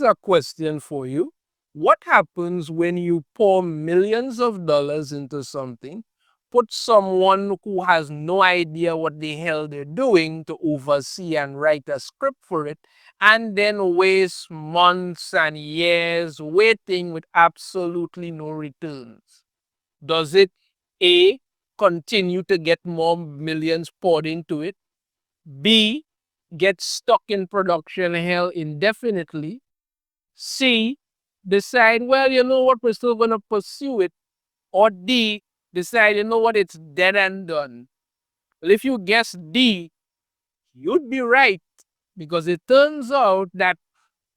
Here's a question for you. What happens when you pour millions of dollars into something, put someone who has no idea what the hell they're doing to oversee and write a script for it, and then waste months and years waiting with absolutely no returns? Does it A, continue to get more millions poured into it? B, get stuck in production hell indefinitely? C, decide, well, you know what, we're still going to pursue it? Or D, decide, you know what, it's dead and done? Well, if you guess D, you'd be right, because it turns out that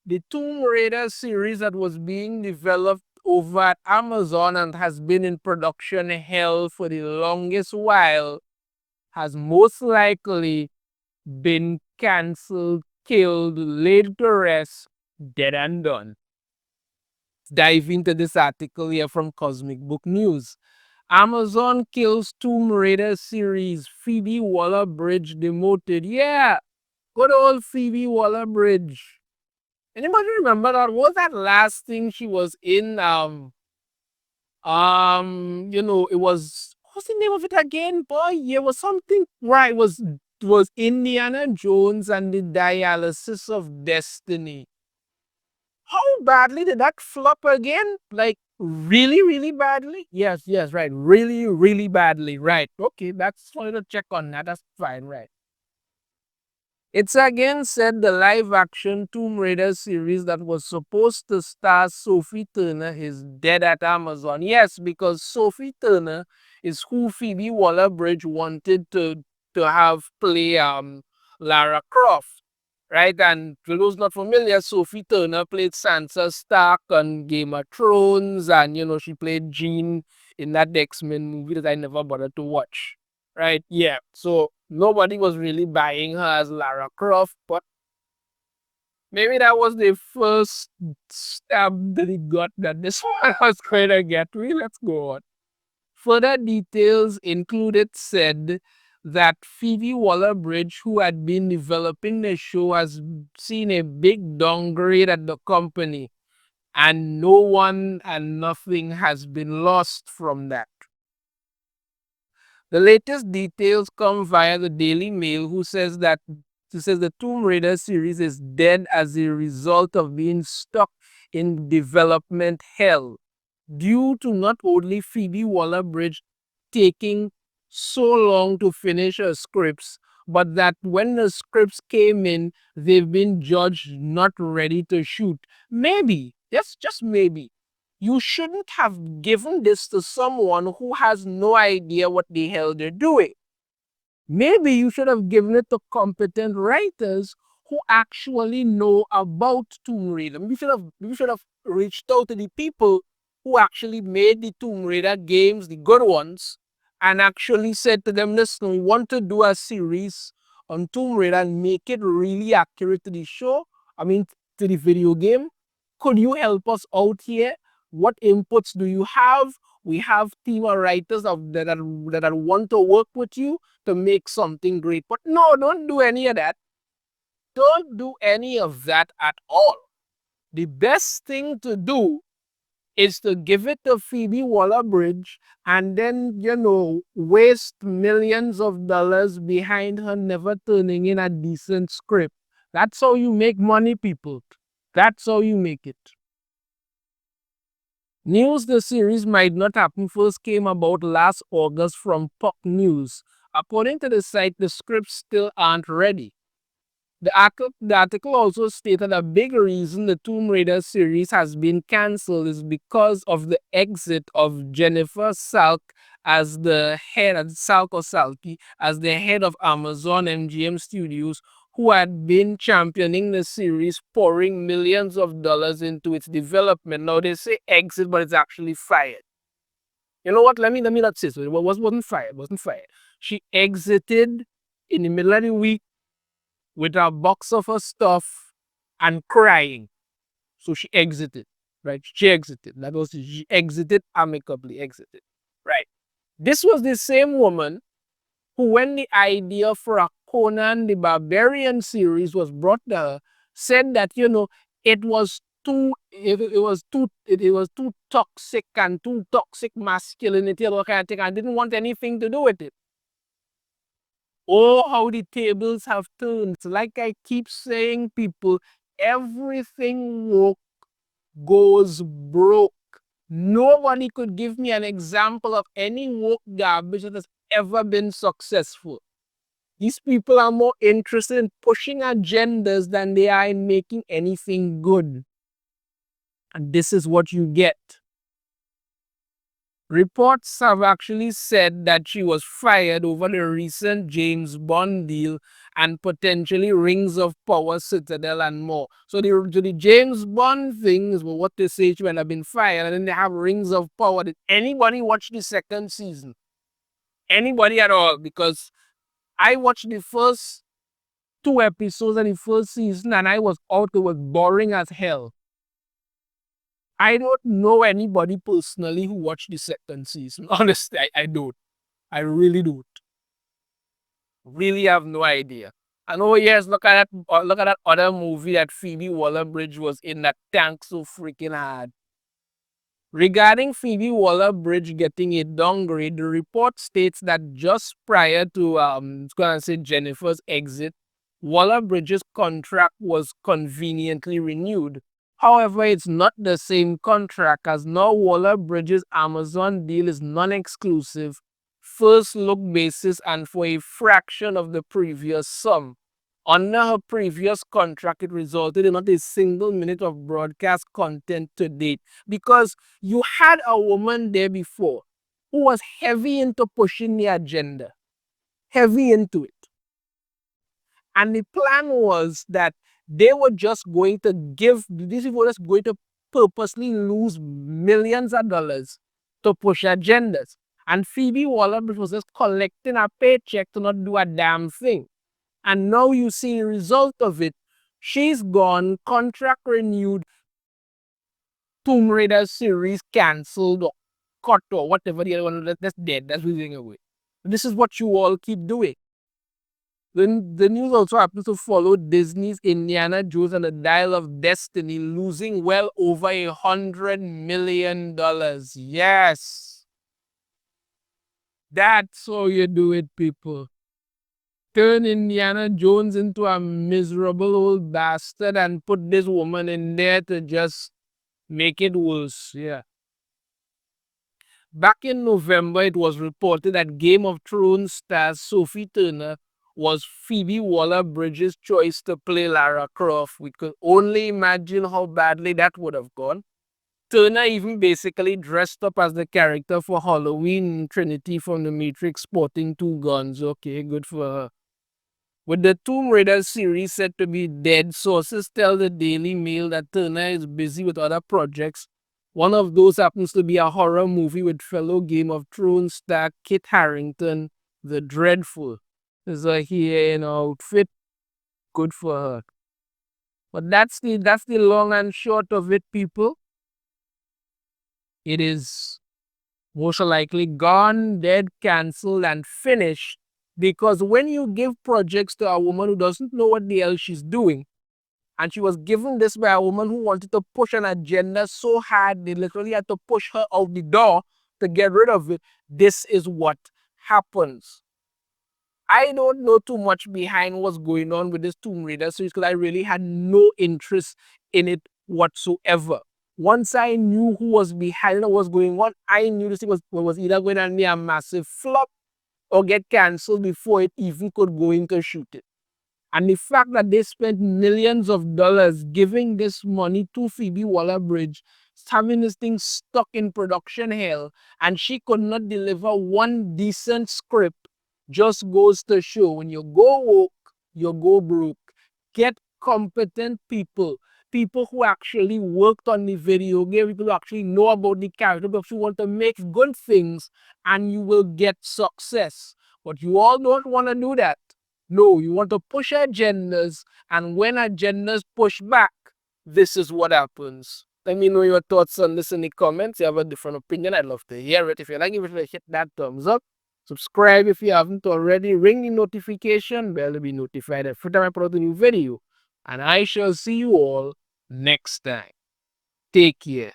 the Tomb Raider series that was being developed over at Amazon and has been in production hell for the longest while has most likely been cancelled, killed, laid to rest, dead and done. Dive into this article here from Cosmic Book News. Amazon kills Tomb Raider series. Phoebe Waller-Bridge demoted. Yeah, good old Phoebe Waller-Bridge. Anybody remember that? What was that last thing she was in? It was, what's the name of it again? Boy, yeah, it was something, right? It was Indiana Jones and the Dialysis of Destiny. How badly did that flop again? Like, really, really badly? Yes, yes, right. Really, really badly. Right. Okay, that's wanted to check on that. That's fine, right. It's again said the live-action Tomb Raider series that was supposed to star Sophie Turner is dead at Amazon. Yes, because Sophie Turner is who Phoebe Waller-Bridge wanted to have play Lara Croft, right? And for those not familiar, Sophie Turner played Sansa Stark on Game of Thrones, and she played Jean in that X-Men movie that I never bothered to watch. Right? Yeah. So nobody was really buying her as Lara Croft, but maybe that was the first stab that he got that this one was going to get me. Let's go on. Further details included said that Phoebe Waller-Bridge, who had been developing the show, has seen a big downgrade at the company, and no one and nothing has been lost from that. The latest details come via the Daily Mail, who says the Tomb Raider series is dead as a result of being stuck in development hell, due to not only Phoebe Waller-Bridge taking so long to finish her scripts, but that when the scripts came in, they've been judged not ready to shoot. Maybe, yes, just maybe, you shouldn't have given this to someone who has no idea what the hell they're doing. Maybe you should have given it to competent writers who actually know about Tomb Raider. We should have reached out to the people who actually made the Tomb Raider games, the good ones, and actually said to them, listen, we want to do a series on Tomb Raider and make it really accurate to the show, to the video game. Could you help us out here? What inputs do you have? We have team of writers that want to work with you to make something great. But no, don't do any of that. Don't do any of that at all. The best thing to do is to give it to Phoebe Waller-Bridge and then, waste millions of dollars behind her never turning in a decent script. That's how you make money, people. That's how you make it. News the series might not happen first came about last August from Puck News. According to the site, the scripts still aren't ready. The article also stated a big reason the Tomb Raider series has been cancelled is because of the exit of Jennifer Salk as the head, Salk or Salky, as the head of Amazon MGM Studios, who had been championing the series, pouring millions of dollars into its development. Now they say exit, but it's actually fired. You know what? Let me not say so. It wasn't fired. Wasn't fired. She exited in the middle of the week with a box of her stuff and crying. So she exited, right? She exited. She exited amicably, exited, right? This was the same woman who, when the idea for a Conan the Barbarian series was brought to her, said that, it was it was too toxic and too toxic masculinity and all kind of thing. I didn't want anything to do with it. Oh, how the tables have turned. Like I keep saying, people, everything woke goes broke. Nobody could give me an example of any woke garbage that has ever been successful. These people are more interested in pushing agendas than they are in making anything good. And this is what you get. Reports have actually said that she was fired over the recent James Bond deal and potentially Rings of Power, Citadel, and more. So the James Bond things were what they say she might have been fired, and then they have Rings of Power. Did anybody watch the second season? Anybody at all? Because I watched the first two episodes of the first season and I was out. It was boring as hell. I don't know anybody personally who watched the second season. Honestly, I don't. I really don't. Really have no idea. And oh yes, look at that other movie that Phoebe Waller-Bridge was in that tanked so freaking hard. Regarding Phoebe Waller-Bridge getting a downgrade, the report states that just prior to gonna say Jennifer's exit, Waller-Bridge's contract was conveniently renewed. However, it's not the same contract as now Waller-Bridge's Amazon deal is non-exclusive, first look basis and for a fraction of the previous sum. Under her previous contract, it resulted in not a single minute of broadcast content to date because you had a woman there before who was heavy into pushing the agenda, heavy into it. And the plan was that they were just going to these people were just going to purposely lose millions of dollars to push agendas. And Phoebe Waller-Bridge was just collecting a paycheck to not do a damn thing. And now you see the result of it. She's gone, contract renewed, Tomb Raider series cancelled or cut or whatever the other one that's dead, that's losing away. This is what you all keep doing. The news also happens to follow Disney's Indiana Jones and the Dial of Destiny losing well over $100 million. Yes. That's how you do it, people. Turn Indiana Jones into a miserable old bastard and put this woman in there to just make it worse. Yeah. Back in November, it was reported that Game of Thrones star Sophie Turner was Phoebe Waller-Bridge's choice to play Lara Croft. We could only imagine how badly that would have gone. Turner even basically dressed up as the character for Halloween, Trinity from The Matrix, sporting two guns. Okay, good for her. With the Tomb Raider series said to be dead, sources tell the Daily Mail that Turner is busy with other projects. One of those happens to be a horror movie with fellow Game of Thrones star Kit Harington, The Dreadful. Is a here in outfit. Good for her. But that's the long and short of it, people. It is most likely gone, dead, cancelled, and finished. Because when you give projects to a woman who doesn't know what the hell she's doing, and she was given this by a woman who wanted to push an agenda so hard, they literally had to push her out the door to get rid of it. This is what happens. I don't know too much behind what's going on with this Tomb Raider series because I really had no interest in it whatsoever. Once I knew who was behind what was going on, I knew this thing was either going to be a massive flop or get cancelled before it even could go into shoot it. And the fact that they spent millions of dollars giving this money to Phoebe Waller-Bridge, having this thing stuck in production hell, and she could not deliver one decent script, just goes to show when you go woke, you go broke. Get competent people. People who actually worked on the video game, people who actually know about the character, people who want to make good things, and you will get success. But you all don't want to do that. No, you want to push agendas, and when agendas push back, this is what happens. Let me know your thoughts on this in the comments. If you have a different opinion, I'd love to hear it. If you like it, hit that thumbs up. Subscribe if you haven't already. Ring the notification bell to be notified every time I put out a new video. And I shall see you all next time. Take care.